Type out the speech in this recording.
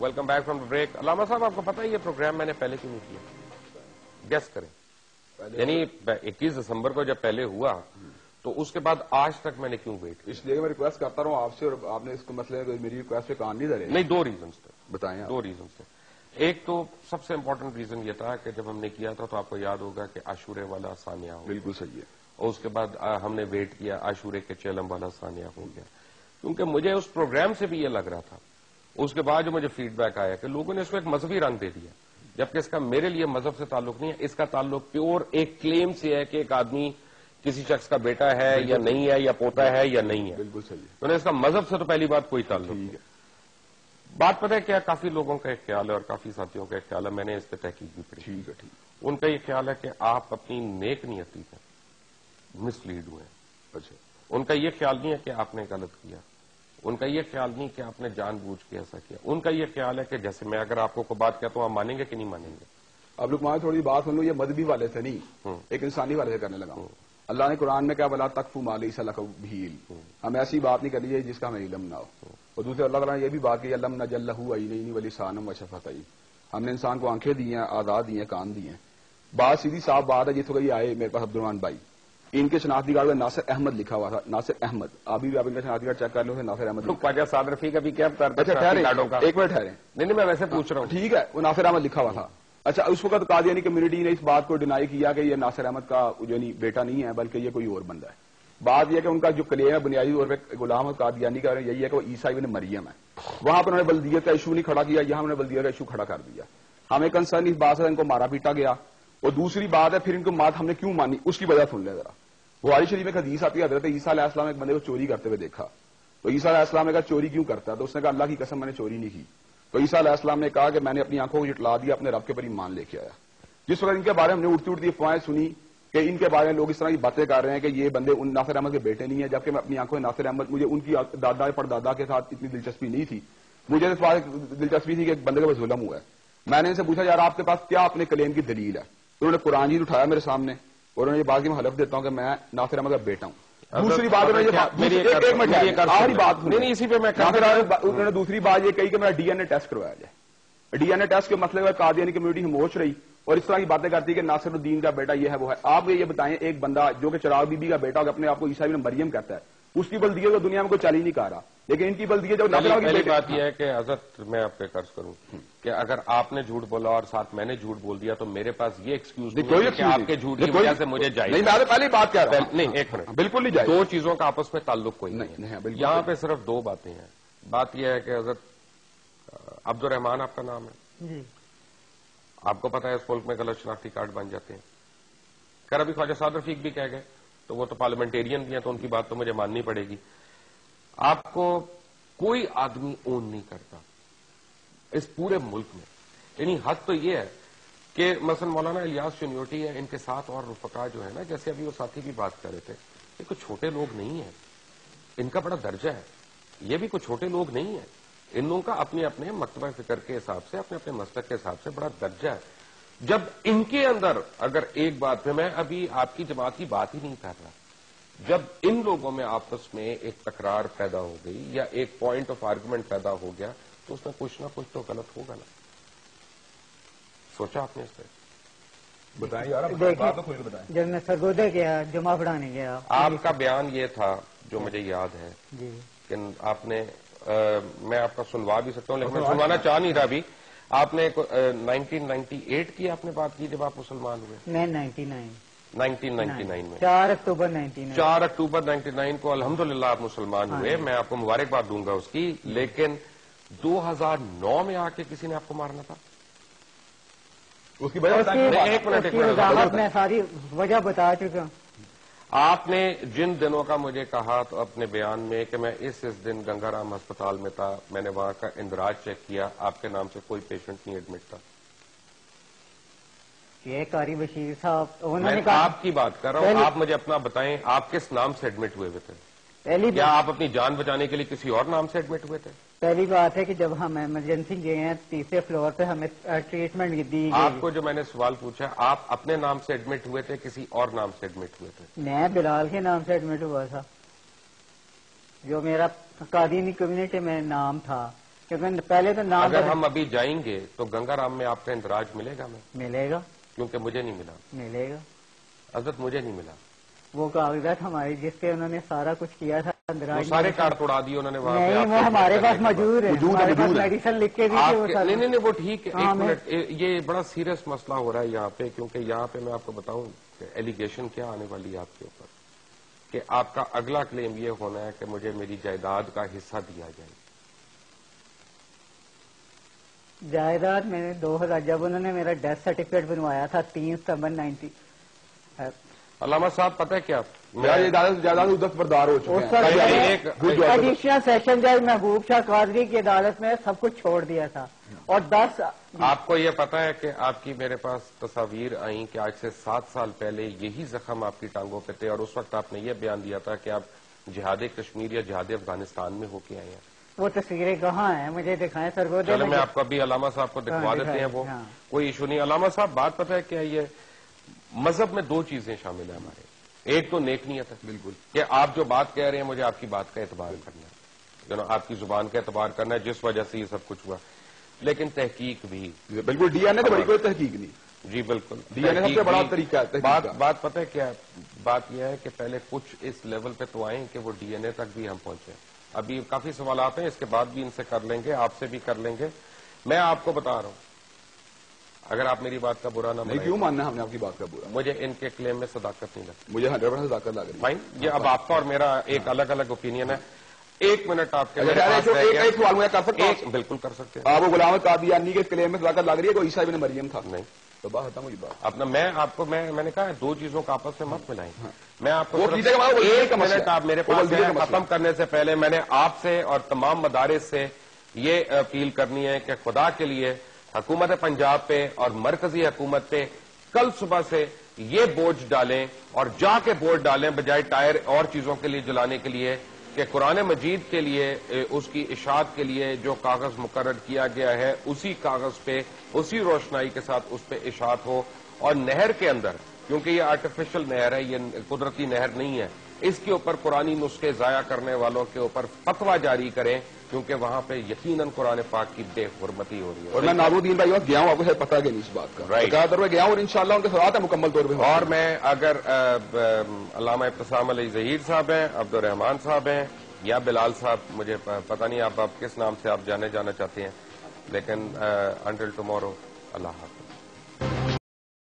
Welcome back from break. علامہ صاحب آپ کو پتا ہے یہ پروگرام میں نے پہلے کیوں نہیں کیا؟ گیس کریں. یعنی 21 دسمبر کو جب پہلے ہوا تو اس کے بعد آج تک میں نے کیوں ویٹ کیا؟ اس لیے میں ریکویسٹ کرتا ہوں آپ سے, اور آپ نے اس کو مسئلے میری ریکویسٹ پہ کان نہیں دھرے. نہیں, 2 ریزنس تھے. بتائیں. 2 ریزنس تھے. ایک تو سب سے امپورٹنٹ ریزن یہ تھا کہ جب ہم نے کیا تھا تو آپ کو یاد ہوگا کہ عاشورے والا ثانیہ ہو. بالکل صحیح ہے. اور اس کے بعد ہم نے ویٹ کیا, عاشورے کے چیلم والا ثانیہ ہو گیا, کیونکہ مجھے اس پروگرام سے بھی یہ لگ رہا تھا. اس کے بعد جو مجھے فیڈ بیک آیا کہ لوگوں نے اس کو ایک مذہبی رنگ دے دیا, جبکہ اس کا میرے لیے مذہب سے تعلق نہیں ہے. اس کا تعلق پیور ایک کلیم سے ہے کہ ایک آدمی کسی شخص کا بیٹا ہے یا نہیں ہے, یا پوتا ہے یا نہیں ہے. بالکل صحیح ہے. تو نے اس کا مذہب سے تو پہلی بات کوئی تعلق نہیں ہے. بات پتہ ہے کیا, کافی لوگوں کا ایک خیال ہے اور کافی ساتھیوں کا ایک خیال ہے, میں نے اس پہ تحقیق بھی پڑھی. ٹھیک ہے. ٹھیک. ان کا یہ خیال ہے کہ آپ اپنی نیک نیتی سے مس لیڈ ہوئے. اچھا. ان کا یہ خیال نہیں ہے کہ آپ نے غلط کیا, ان کا یہ خیال نہیں کہ آپ نے جان بوجھ کے ایسا کیا. ان کا یہ خیال ہے کہ جیسے میں اگر آپ کو کوئی بات کہتا ہوں آپ مانیں گے کہ نہیں مانیں گے. اب لوگ تھوڑی بات سن لو, یہ مذہبی والے سے نہیں, ایک انسانی والے سے کرنے لگا. اللہ نے قرآن میں کیا بلا تقف ما لیس لک بھیل, ہم ایسی بات نہیں کرنی جس کا ہمیں علم نہ ہو. اور دوسرے اللہ تعالیٰ نے یہ بھی بات کی علم نجعل لہ عینین ولسانا وشفتین, ہم نے انسان کو آنکھیں دی ہیں, آزاد دی ہیں, کان دی ہیں. بات سیدھی صاف بات ہے. جس وقت یہ آئے میرے پاس عبدالرحمان بھائی, ان کے شناختی کارڈ میں ناصر احمد لکھا ہوا تھا. ناصر احمد, ابھی بھی آپ ان کا شناختی کارڈ چیک کر لو, ناصر احمد. خواجہ سعد رفیق ابھی کیا کرتے ہیں؟ اچھا ٹھہرے, ایک منٹ ٹھہرے. نہیں میں ویسے پوچھ رہا ہوں. ٹھیک ہے, وہ ناصر احمد لکھا ہوا تھا. اچھا, اس وقت قادیانی کمیونٹی نے اس بات کو ڈینائی کیا کہ یہ ناصر احمد کا جو بیٹا نہیں ہے بلکہ یہ کوئی اور بندہ ہے. بات یہ کہ ان کا جو کلیم ہے بنیادی طور پہ غلام قادیانی کا یہی ہے کہ وہ عیسیٰ ابن مریم ہے. وہاں پر انہوں نے بلدیت کا ایشو نہیں کھڑا کیا, یہاں انہوں نے بلدیت کا ایشو کھڑا کر دیا. ہمیں کنسرن اس بات سے ان کو مارا پیٹا گیا. اور دوسری بات ہے پھر ان کو بات ہم نے کیوں مانی, اس کی وجہ سن لیں ذرا. بخاری شریف میں حدیث آتی ہے, حضرت عیسیٰ علیہ السلام ایک بندے کو چوری کرتے ہوئے دیکھا. تو عیسیٰ علیہ السلام نے کہا چوری کیوں کرتا ہے؟ تو اس نے کہا اللہ کی قسم میں نے چوری نہیں کی. تو عیسیٰ علیہ السلام نے کہا کہ میں نے اپنی آنکھوں کو جھٹلا دیا, اپنے رب کے پر ایمان لے کے آیا. جس وقت ان کے بارے میں ہم نے اڑتی افواہیں سنی کہ ان کے بارے میں لوگ اس طرح کی باتیں کر رہے ہیں کہ یہ بندے ان ناصر احمد کے بیٹے نہیں ہیں, جبکہ میں اپنی آنکھوں میں ناصر احمد, مجھے ان کی دادا پردادا کے ساتھ اتنی دلچسپی نہیں تھی. مجھے اس بات دلچسپی تھی کہ ایک بندے کے پاس ظلم ہوا ہے. میں نے ان سے پوچھا یار آپ کے پاس کیا اپنے کلیم کی دلیل ہے؟ انہوں نے قرآن جی اٹھایا میرے سامنے, اور انہوں نے یہ بات کی میں حلف دیتا ہوں کہ میں ناصر احمد کا بیٹا ہوں. دوسری بات انہوں نے دوسری بات یہ کہی کہ میرا ڈی این اے ٹیسٹ کروایا جائے. ڈی این اے ٹیسٹ کے مسئلے میں قادیانی کمیونٹی خاموش رہی اور اس طرح کی باتیں کرتی ہے کہ ناصر الدین کا بیٹا یہ ہے وہ ہے. آپ یہ بتائیں, ایک بندہ جو کہ چراغ بی بی کا بیٹا اپنے آپ کو عیسیٰ ابن مریم کہتا ہے, اس کی بلدیت تو دنیا میں کوئی چل ہی نہیں کر رہا, لیکن ان کی بلدیت جو پہلی بات یہ ہے کہ حضرت میں آپ پہ قرض کروں کہ اگر آپ نے جھوٹ بولا اور ساتھ میں نے جھوٹ بول دیا تو میرے پاس یہ ایکسکیوز نہیں کہ آپ کے جھوٹ کی وجہ سے مجھے جائے. نہیں, میں پہلی بات کہہ رہا ہوں. نہیں, ایک منٹ, بالکل نہیں جائے. 2 چیزوں کا آپس میں تعلق کوئی نہیں. یہاں پہ صرف 2 باتیں ہیں. بات یہ ہے کہ حضرت عبدالرحمان آپ کا نام ہے, آپ کو پتا ہے اس ملک میں غلط شناختی کارڈ بن جاتے ہیں. خیر ابھی خواجہ سعد رفیق بھی کہہ گئے تو وہ تو پارلیمنٹیرین بھی ہیں تو ان کی بات تو مجھے ماننی پڑے گی. آپ کو کوئی آدمی اون نہیں کرتا اس پورے ملک میں. یعنی حق تو یہ ہے کہ مثلا مولانا الیاس چنیوٹی ہے, ان کے ساتھ اور رفقا جو ہے نا, جیسے ابھی وہ ساتھی بھی بات کر رہے تھے, یہ کوئی چھوٹے لوگ نہیں ہیں, ان کا بڑا درجہ ہے. یہ بھی کوئی چھوٹے لوگ نہیں ہیں, ان لوگوں کا اپنے اپنے مکتبہ فکر کے حساب سے اپنے اپنے مسلک کے حساب سے بڑا درجہ ہے. جب ان کے اندر اگر ایک بات پہ, میں ابھی آپ کی جماعت کی بات ہی نہیں کر رہا, جب ان لوگوں میں آپس میں ایک تکرار پیدا ہو گئی یا ایک پوائنٹ آف آرگومنٹ پیدا ہو گیا تو اس میں کچھ نہ کچھ تو غلط ہوگا نا. سوچا آپ نے اس پہ؟ بتائیں یار, جب میں سرگودے گیا جمعہ پڑھانے گیا, آپ کا بیان یہ تھا جو مجھے یاد ہے کہ آپ نے, میں آپ کا سنوا بھی سکتا ہوں لیکن میں سنوانا چاہ نہیں رہا ابھی, آپ نے 1998 کی آپ نے بات کی جب آپ مسلمان ہوئے. میں 1999 میں 4 اکتوبر 99 4 اکتوبر 99 کو الحمدللہ آپ مسلمان ہوئے. میں آپ کو مبارکباد دوں گا اس کی, لیکن 2009 میں آ کے کسی نے آپ کو مارنا تھا. اس کی وجہ میں ساری وجہ بتا چکا ہوں. آپ نے جن دنوں کا مجھے کہا تو اپنے بیان میں کہ میں اس دن گنگا رام ہسپتال میں تھا, میں نے وہاں کا اندراج چیک کیا, آپ کے نام سے کوئی پیشنٹ نہیں ایڈمٹ تھا. یہ قاری بشیر صاحب, میں آپ کی بات کر رہا ہوں, آپ مجھے اپنا بتائیں آپ کس نام سے ایڈمٹ ہوئے تھے؟ کیا آپ اپنی جان بچانے کے لیے کسی اور نام سے ایڈمٹ ہوئے تھے؟ پہلی بات ہے کہ جب ہم ایمرجنسی گئے ہیں 3 فلور پہ ہمیں ٹریٹمنٹ دی گئی. آپ کو جو میں نے سوال پوچھا, آپ اپنے نام سے ایڈمٹ ہوئے تھے کسی اور نام سے ایڈمٹ ہوئے تھے؟ میں بلال کے نام سے ایڈمٹ ہوا تھا, جو میرا قادیانی کمیونٹی میں نام تھا. کیونکہ پہلے تو نام اگر ہم ابھی جائیں گے تو گنگا رام میں آپ کا اندراج ملے گا؟ ملے گا، کیونکہ مجھے نہیں ملا، ملے گا، حضرت مجھے نہیں ملا۔ وہ کاغذات ہماری جس پہ انہوں نے سارا کچھ کیا تھا وہ سارے کارڈ توڑا دیے انہوں نے وہاں پہ۔ نہیں، وہ ہمارے پاس موجود ہے، ہمارے پاس میڈیسن لکھ کے دی تھی وہ سارا۔ نہیں وہ ٹھیک ہے، ایک منٹ، یہ بڑا سیریس مسئلہ ہو رہا ہے یہاں پہ، کیونکہ یہاں پہ میں آپ کو بتاؤں کہ ایلیگیشن کیا آنے والی ہے آپ کے اوپر، کہ آپ کا اگلا کلیم یہ ہونا ہے کہ مجھے میری جائیداد کا حصہ دیا جائے۔ جائیداد میں نے 2000 جب انہوں نے میرا ڈیتھ سرٹیفکیٹ بنوایا تھا 3 ستمبر 90 علامہ صاحب پتہ ہے کیا، جائیداد دستبردار ہو چکے ہیں۔ ایڈیشنل سیشن جج محبوب شاہ قادری کی عدالت میں سب کچھ چھوڑ دیا تھا، اور 10 آپ کو یہ پتا ہے کہ آپ کی میرے پاس تصاویر آئیں کہ آج سے 7 سال پہلے یہی زخم آپ کی ٹانگوں پہ تھے، اور اس وقت آپ نے یہ بیان دیا تھا کہ آپ جہاد کشمیر یا جہاد افغانستان میں ہو کے آئے ہیں۔ وہ تصویریں کہاں ہیں؟ مجھے دکھائیں سر کو۔ چلو میں آپ کو ابھی علامہ صاحب کو دکھوا دیتے ہیں، وہ کوئی ایشو نہیں۔ علامہ صاحب بات پتہ ہے کیا، یہ مذہب میں 2 چیزیں شامل ہیں ہمارے، ایک تو نیک نیت ہے، بالکل، کہ آپ جو بات کہہ رہے ہیں مجھے آپ کی بات کا اعتبار کرنا ہے، آپ کی زبان کا اعتبار کرنا ہے جس وجہ سے یہ سب کچھ ہوا، لیکن تحقیق بھی بالکل ڈی این اے تو بڑی کوئی تحقیق نہیں۔ جی بالکل، ڈی این اے سب سے بڑا طریقہ ہے۔ بات پتہ ہے کیا، بات یہ ہے کہ پہلے کچھ اس لیول پہ تو آئیں کہ وہ ڈی این اے تک بھی ہم پہنچے۔ ابھی کافی سوالات ہیں، اس کے بعد بھی ان سے کر لیں گے، آپ سے بھی کر لیں گے۔ میں آپ کو بتا رہا ہوں، اگر آپ میری بات کا برا نہ نہیں، کیوں ماننا ہم نے آپ کی بات کا برا؟ مجھے ان کے کلیم میں صداقت نہیں لگتی، مجھے 100% صداقت لگ رہی ہے۔ فائن، یہ اب آپ کا اور میرا ایک الگ الگ اوپینین ہے۔ 1 منٹ آپ کے ایک سوال مجھے کر سکتے ہیں؟ بالکل کر سکتے ہیں۔ آپ کو غلام قادیانی کے کلیم میں صداقت لگ رہی ہے؟ کوئی عیسیٰ ابن مریم تھا؟ نہیں، تو بات ختم ہوئی بات۔ اپنا میں آپ کو میں نے کہا 2 چیزوں کا آپس میں مت ملائیں۔ میں آپ کو وہ چیزیں کا 1 منٹ آپ میرے پاس ہیں، ختم کرنے سے پہلے میں نے آپ سے اور تمام مدارس سے یہ اپیل کرنی ہے کہ خدا کے لیے حکومت پنجاب پہ اور مرکزی حکومت پہ کل صبح سے یہ بوجھ ڈالیں، اور جا کے بورڈ ڈالیں بجائے ٹائر اور چیزوں کے لیے جلانے کے لیے، کہ قرآن مجید کے لیے اس کی اشاعت کے لیے جو کاغذ مقرر کیا گیا ہے اسی کاغذ پہ اسی روشنائی کے ساتھ اس پہ اشاعت ہو، اور نہر کے اندر، کیونکہ یہ آرٹیفیشل نہر ہے، یہ قدرتی نہر نہیں ہے، اس کے اوپر قرآنی نسخے ضائع کرنے والوں کے اوپر فتویٰ جاری کریں، کیونکہ وہاں پہ یقیناً قرآن پاک کی بے حرمتی ہو رہی ہے۔ اور میں ناظرین بھائی گیا ہوں، آپ کو پتہ ہے کہ نہیں اس بات کا؟ گیا ہوں، اور انشاءاللہ ان کے ساتھ ہے مکمل طور پہ۔ اور میں اگر علامہ ابتسام علی ظہیر صاحب ہیں، عبدالرحمان صاحب ہیں، یا بلال صاحب، مجھے پتہ نہیں آپ کس نام سے آپ جانا چاہتے ہیں، لیکن انٹل ٹمورو، اللہ حافظ۔